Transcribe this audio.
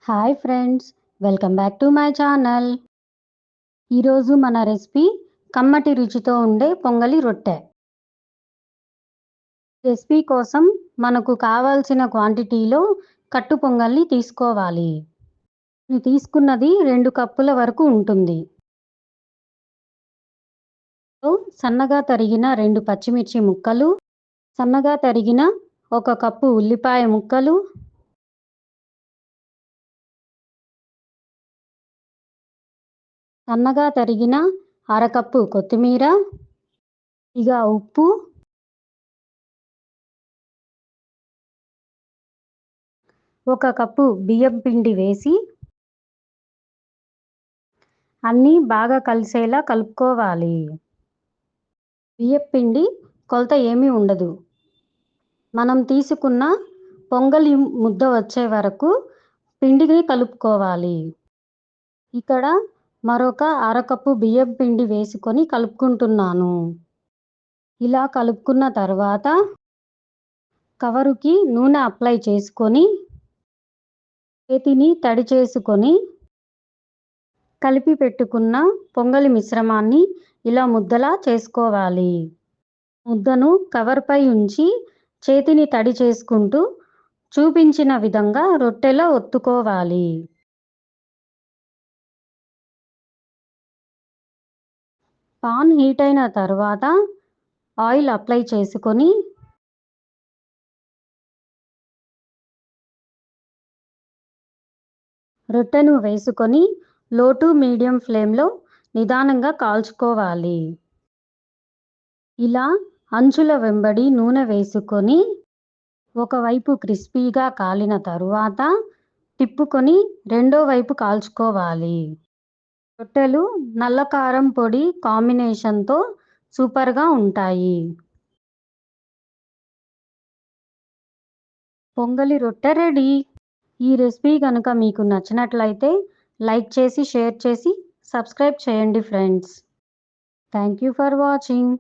Hi friends, welcome back to my channel. ఈరోజు మన recipe కమ్మటి రుచితో ఉండే పొంగలి రొట్టె. రెసిపీ కోసం మనకు కావాల్సిన క్వాంటిటీలో కట్టు పొంగల్ని తీసుకోవాలి. నేను తీసుకున్నది 2 కప్పుల వరకు ఉంటుంది. సన్నగా తరిగిన 2 పచ్చిమిర్చి ముక్కలు, సన్నగా తరిగిన 1 కప్పు ఉల్లిపాయ ముక్కలు, సన్నగా తరిగిన అరకప్పు కొత్తిమీర, ఉప్పు, 1 కప్పు బియ్యం పిండి వేసి అన్నీ బాగా కలిసేలా కలుపుకోవాలి. బియ్యం పిండి కొలత ఏమీ ఉండదు. మనం తీసుకున్న పొంగలి ముద్ద వచ్చే వరకు పిండిని కలుపుకోవాలి. ఇక్కడ మరొక అరకప్పు బియ్యం పిండి వేసుకొని కలుపుకుంటున్నాను. ఇలా కలుపుకున్న తర్వాత కవరుకి నూనె అప్లై చేసుకొని చేతిని తడి చేసుకొని కలిపి పెట్టుకున్న పొంగలి మిశ్రమాన్ని ఇలా ముద్దలా చేసుకోవాలి. ముద్దను కవర్పై ఉంచి చేతిని తడి చేసుకుంటూ చూపించిన విధంగా రొట్టెలా ఒత్తుకోవాలి. పాన్ హీట్ అయిన తర్వాత ఆయిల్ అప్లై చేసుకొని రొట్టెను వేసుకొని లో టు మీడియం ఫ్లేమ్లో నిదానంగా కాల్చుకోవాలి. ఇలా అంచుల వెంబడి నూనె వేసుకొని ఒకవైపు క్రిస్పీగా కాలిన తరువాత తిప్పుకొని రెండో వైపు కాల్చుకోవాలి. రొట్టెలు నల్ల కారం పొడి కాంబినేషన్తో సూపర్గా ఉంటాయి. పొంగలి రొట్టె రెడీ. ఈ రెసిపీ కనుక మీకు నచ్చినట్లయితే లైక్ చేసి, షేర్ చేసి, సబ్స్క్రైబ్ చేయండి friends. Thank you for watching.